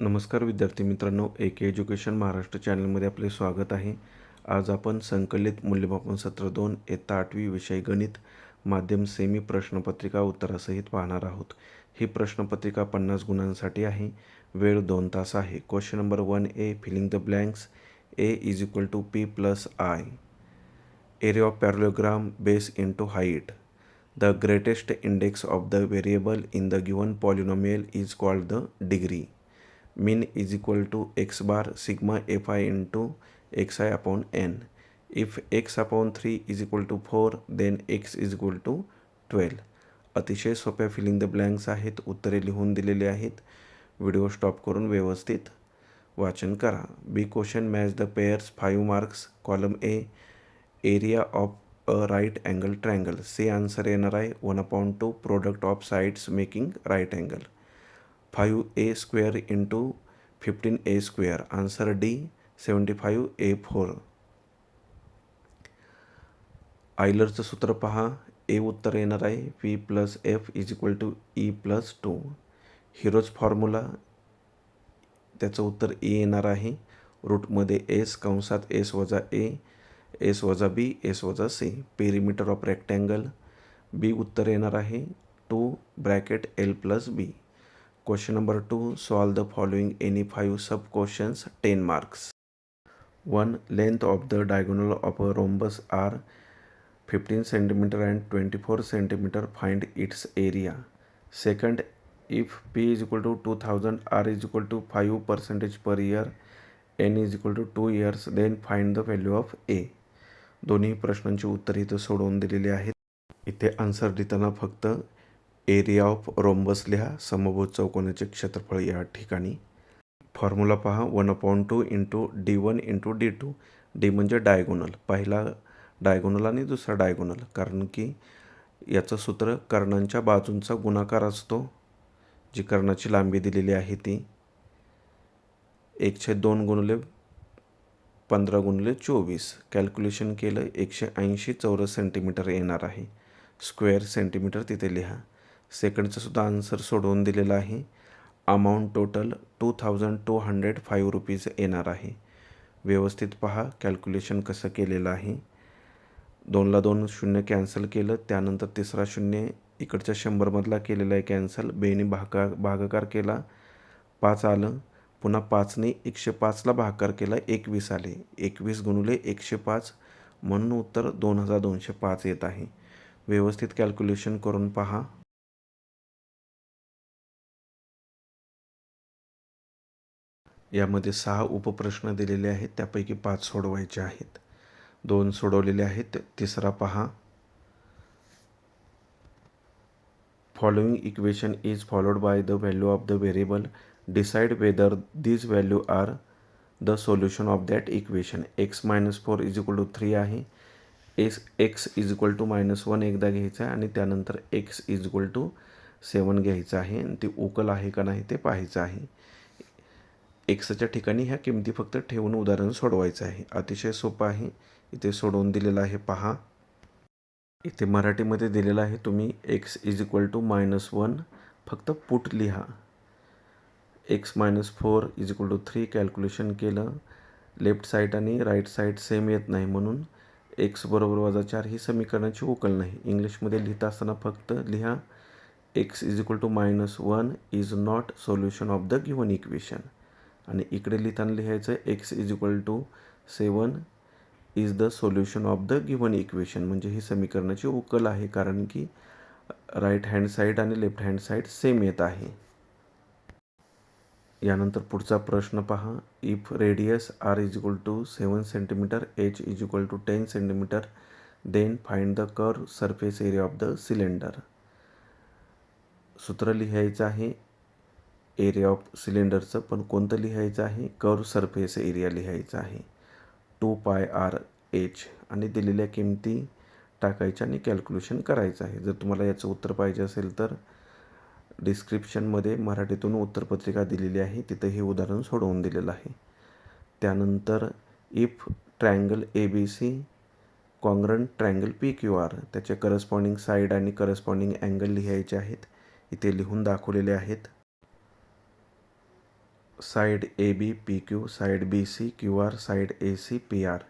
नमस्कार विद्यार्थी मित्रांनो, AK एज्युकेशन महाराष्ट्र चॅनलमध्ये आपले स्वागत आहे. आज आपण संकलित मूल्यमापन सत्र 2 इयत्ता 8वी विषय गणित माध्यम सेमी प्रश्नपत्रिका उत्तरासहित पाहणार आहोत. ही प्रश्नपत्रिका 50 गुणांसाठी आहे. वेळ 2 तास आहे. Question number 1A, filling the blanks. A is equal to P plus I. Area of parallelogram base into height. The greatest index of the variable in the given polynomial is called the degree. Mean is equal to x bar sigma fi into xi upon n. If x upon 3 is equal to 4, then x is equal to 12. अतिशय सोप्या feeling the blanks आहेत. उत्तरे लिहून दिलेले आहेत. Video stop करून व्यवस्थित वाचन करा. B question match the pairs 5 marks. Column A area of a right angle triangle. C answer येणार आहे 1/2 product of sides making right angle. 5a square into 15a square. Answer D 75a4. आयलरचं सूत्र पहा. A उत्तर येणार आहे P plus F is equal to E plus 2. Heron's formula त्याचं उत्तर E येणार आहे. रूटमध्ये S कंसात S वजा A, S वजा B, S वजा C. Perimeter of rectangle. B उत्तर येणार आहे 2 bracket L plus B. Question number 2. Solve the following any 5 sub questions. 10 marks. 1. Length of the diagonal of a rhombus are 15 cm and 24 cm. Find its area. Second, if P is equal to 2000, R is equal to 5% per year, N is equal to 2 years, then find the value of A. दोन्ही प्रश्नांची उत्तरे इथं सोडवून दिलेली आहेत. इथे answer देताना फक्त एरिया ऑफ रोम्बस लिहा. समभुज चौकोनाचे क्षेत्रफळ या ठिकाणी. फॉर्म्युला पहा. 1/2 into D1 into D2. D म्हणजे डायगोनल. पहिला डायगोनल आणि दुसरा डायगोनल. कारण की याचं सूत्र कर्णांच्या बाजूंचा गुणाकार असतो. जी कर्णाची लांबी दिलेली आहे ती 1/2 गुणिले 15 गुणिले 24. कॅल्क्युलेशन केलं 180 चौरस सेंटीमीटर येणार आहे. स्क्वेअर सेंटीमीटर तिथे लिहा. सेकंडचं सुद्धा आन्सर सोडवून दिलेला आहे. अमाऊंट टोटल 2205 रुपीज येणार आहे. व्यवस्थित पहा कॅल्क्युलेशन कसं केलेलं आहे. 2ला 2 शून्य कॅन्सल केलं. त्यानंतर तिसरा शून्य इकडच्या 100मधला केलेला आहे कॅन्सल. बेने भागाकार केला 5 आलं. पुन्हा 5ने 105ला भागाकार केला 21 आले. 21 गुणिले 105 म्हणून उत्तर 2205 येत आहे. व्यवस्थित कॅल्क्युलेशन करून पहा. यामध्ये 6 उपप्रश्न दिलेले आहेत. त्यापैकी 5 सोडवायचे आहेत. 2 सोडवलेले आहेत. तिसरा पहा. Following equation is followed by the value of the variable. Decide whether this value are the solution of that equation. x - 4 is equal to 3 आहे. x इज इक्वल टू -1 एकदा घ्यायचं आहे आणि त्यानंतर x इज इक्वल टू 7 घ्यायचं आहे. आणि ती उकल आहे का नाही ते पाहायचं आहे. एक्सच्या ठिकाणी ह्या किमती फक्त ठेवून उदाहरण सोडवायचं आहे. अतिशय सोपं आहे. इथे सोडवून दिलेलं आहे पहा. इथे मराठीमध्ये दिलेलं आहे. तुम्ही x इज इक्वल टू -1 फक्त पुट लिहा. x - 4 is equal to 3 calculation केलं. लेफ्ट साईड आणि राईट साईड सेम येत नाही म्हणून x बरोबर -4 ही समीकरणाची उकल नाही. इंग्लिशमध्ये लिहिता असताना फक्त लिहा x is equal to -1 is not solution of the given equation. आणि इकडे लिहिताना लिहायचं x is equal to 7 is the solution of the given equation. म्हणजे ही समीकरणाची उकल आहे कारण की राईट हँड साईड आणि लेफ्ट हँड साईड सेम येत आहे. यानंतर पुढचा प्रश्न पहा. If radius r is equal to 7 centimetre, h is equal to 10 centimetre, then find the curve surface area of the cylinder. सूत्र लिहायचं आहे एरिया ऑफ सिलेंडरचं, पण कोणतं लिहायचं आहे? कर्व सरफेस एरिया लिहायचं आहे 2πr/h. आणि दिलेल्या किमती टाकायच्या आणि कॅल्क्युलेशन करायचं आहे. जर तुम्हाला याचं उत्तर पाहिजे असेल तर डिस्क्रिप्शनमध्ये मराठीतून उत्तरपत्रिका दिलेली आहे. तिथं हे उदाहरण सोडवून दिलेलं आहे. त्यानंतर if triangle ABC congruent triangle PQR, त्याचे करस्पॉन्डिंग साईड आणि करस्पॉन्डिंग अँगल लिहायचे आहेत. इथे लिहून दाखवलेले आहेत. Side A B P Q, side B C Q R, side A C P R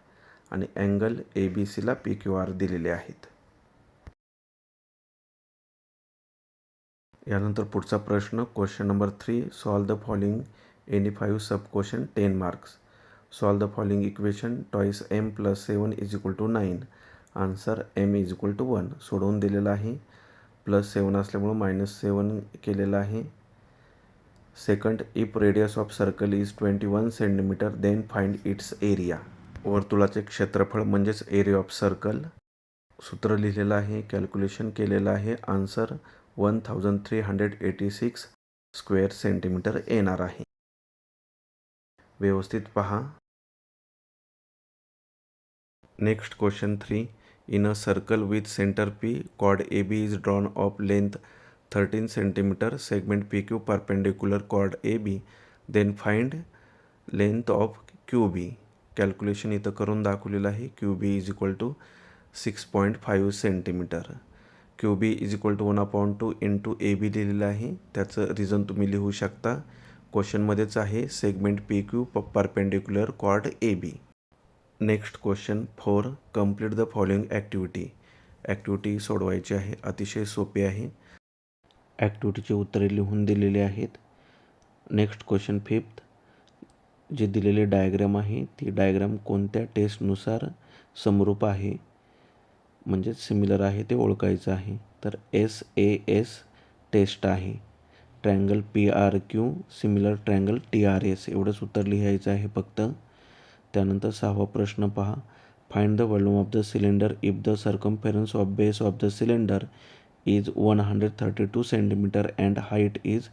आणि अँगल ए बी सीला पी क्यू आर दिलेले आहेत. यानंतर पुढचा प्रश्न question number 3. Solve the following any 5 sub question 10 marks. Solve the following equation twice M plus 7 is equal to 9. Answer M is equal to 1. सोडवून दिलेला आहे. +7 असल्यामुळं -7 केलेलं आहे. Second, if radius of circle is 21 centimetre then find its area. वर्तुळाचे क्षेत्रफळ म्हणजेच area of circle. सूत्र लिहिलेलं आहे, कॅल्क्युलेशन केलेलं आहे. आन्सर 1386 स्क्वेअर सेंटीमीटर येणार आहे. व्यवस्थित पहा. Next question 3. In a circle with centre P, chord A B is drawn of length 13 centimetre, segment P Q perpendicular chord A B, then find length of Q B. Calculation इथं करून दाखवलेलं आहे. Q B is equal to 6.5 centimetre. Q B is equal to 1/2 into A B लिहिलेलं आहे. त्याचं reason तुम्ही लिहू शकता. क्वेश्चनमध्येच आहे, segment P Q perpendicular chord A B. Next question 4. Complete the following activity. Activity सोडवायची आहे. अतिशय सोपी आहे. ॲक्टिव्हिटीची उत्तरे लिहून दिलेली आहेत. Next question 5. जे दिलेले डायग्राम आहे ती डायग्राम कोणत्या टेस्टनुसार समरूप आहे म्हणजे सिमिलर आहे ते ओळखायचं आहे. तर SAS टेस्ट आहे. Triangle PRQ similar triangle TRS एवढंच उत्तर लिहायचं आहे फक्त. त्यानंतर 6वा प्रश्न पहा. Find the volume of the cylinder if the circumference of base of the cylinder is 132 centimetre and height is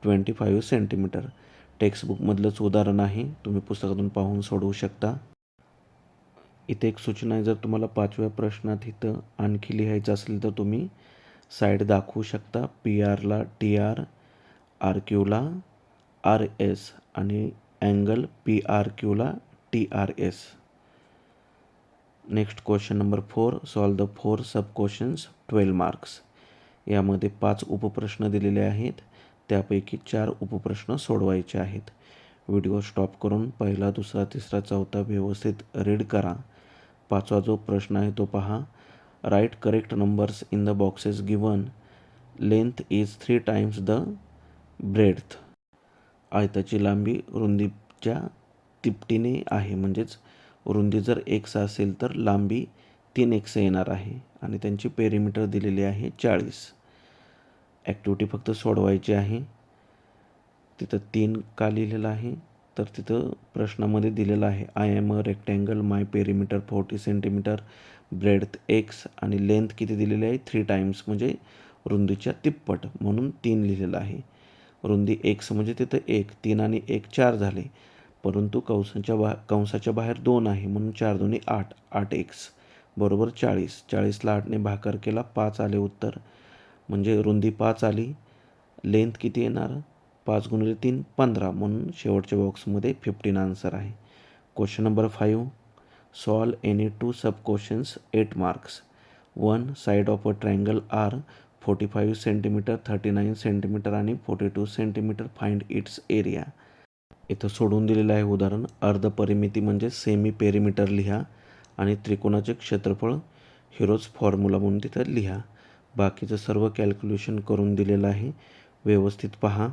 25 centimetre. टेक्स्टबुकमधलंच उदाहरण आहे. तुम्ही पुस्तकातून पाहून सोडवू शकता. इथे एक सूचना आहे, जर तुम्हाला 5व्या प्रश्नात इथं आणखी लिहायचं असेल तर तुम्ही साईड दाखवू शकता. PR ला TR, RQला RS आणि अँगल PRQला TRS. Next question number 4. Solve the 4 sub questions 12 marks. यामध्ये 5 उपप्रश्न दिलेले आहेत. त्यापैकी 4 उपप्रश्न सोडवायचे आहेत. व्हिडिओ स्टॉप करून पहिला, दुसरा, तिसरा, चौथा व्यवस्थित रीड करा. 5वा जो प्रश्न आहे तो पहा. Write correct numbers in the boxes given. Length is 3 times the breadth. आयताची लांबी रुंदीच्या तिपटीने आहे. म्हणजेच रुंदी जर x असेल तर लांबी 3x येणार आहे आणि त्यांची पेरिमीटर दिलेली आहे 40. ॲक्टिव्हिटी फक्त सोडवायची आहे. तिथं 3 का लिहिलेलं आहे तर तिथं प्रश्नामध्ये दिलेलं आहे, I am a rectangle, my perimeter 40 centimetre, breadth x आणि लेंथ किती दिलेली आहे 3 टाइम्स म्हणजे रुंदीच्या तिप्पट म्हणून 3 लिहिलेलं आहे. रुंदी x म्हणजे तिथं 1, 3 आणि 1 4 झाले, परंतु कंसाच्या बाहेर 2 आहे म्हणून 4 दुनी 8, 8x बरोबर 40. 40ला 8ने भागाकार केला 5 आले उत्तर. म्हणजे रुंदी 5 आली. लेंथ किती येणार 5 गुणिले 3 15 म्हणून शेवटच्या बॉक्समध्ये 15 आन्सर आहे. Question number 5. Solve any 2 sub questions 8 marks. 1. Side of a triangle are 45 centimetre, 39 centimetre आणि 42 सेंटीमीटर. Find its area. इथं सोडून दिलेलं आहे उदाहरण. अर्ध परिमिती म्हणजे सेमी पेरिमीटर लिहा आणि त्रिकोणाचे क्षेत्रफळ हिरोज फॉर्म्युला म्हणून तिथं लिहा. बाकीचं सर्व कॅल्क्युलेशन करून दिलेलं आहे. व्यवस्थित पहा.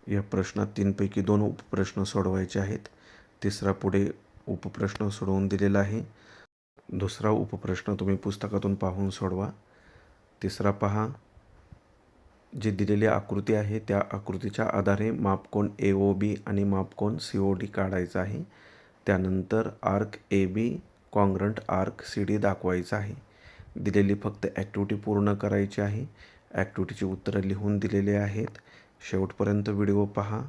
या प्रश्नात 3पैकी 2 उपप्रश्न सोडवायचे आहेत. तिसरा पुढे उपप्रश्न सोडवून दिलेला आहे. दुसरा उपप्रश्न तुम्ही पुस्तकातून पाहून सोडवा. तिसरा पहा. जी दिलेली आकृती आहे त्या आकृतीच्या आधारे मापकोन AOB आणि मापकोन COD काढायचा आहे. त्यानंतर arc AB congruent arc CD दाखवायचा आहे. दिलेली फक्त ॲक्टिव्हिटी पूर्ण करायची आहे. ॲक्टिव्हिटीची उत्तरं लिहून दिलेली आहेत. शेवटपर्यंत व्हिडिओ पहा.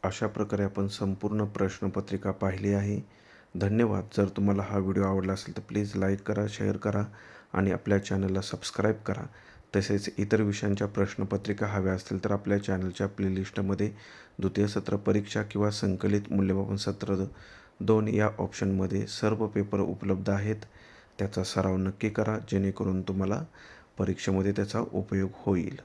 अशा प्रकारे आपण संपूर्ण प्रश्नपत्रिका पाहिली आहे. धन्यवाद. जर तुम्हाला हा व्हिडिओ आवडला असेल तर प्लीज लाईक करा, शेअर करा आणि आपल्या चॅनलला सबस्क्राईब करा. तसेच इतर विषयांच्या प्रश्नपत्रिका हव्या असतील तर आपल्या चॅनलच्या प्लेलिस्टमध्ये द्वितीय सत्र परीक्षा किंवा संकलित मूल्यमापन सत्र 2 या ऑप्शनमध्ये सर्व पेपर उपलब्ध आहेत. त्याचा सराव नक्की करा जेणेकरून तुम्हाला परीक्षेमध्ये त्याचा उपयोग होईल.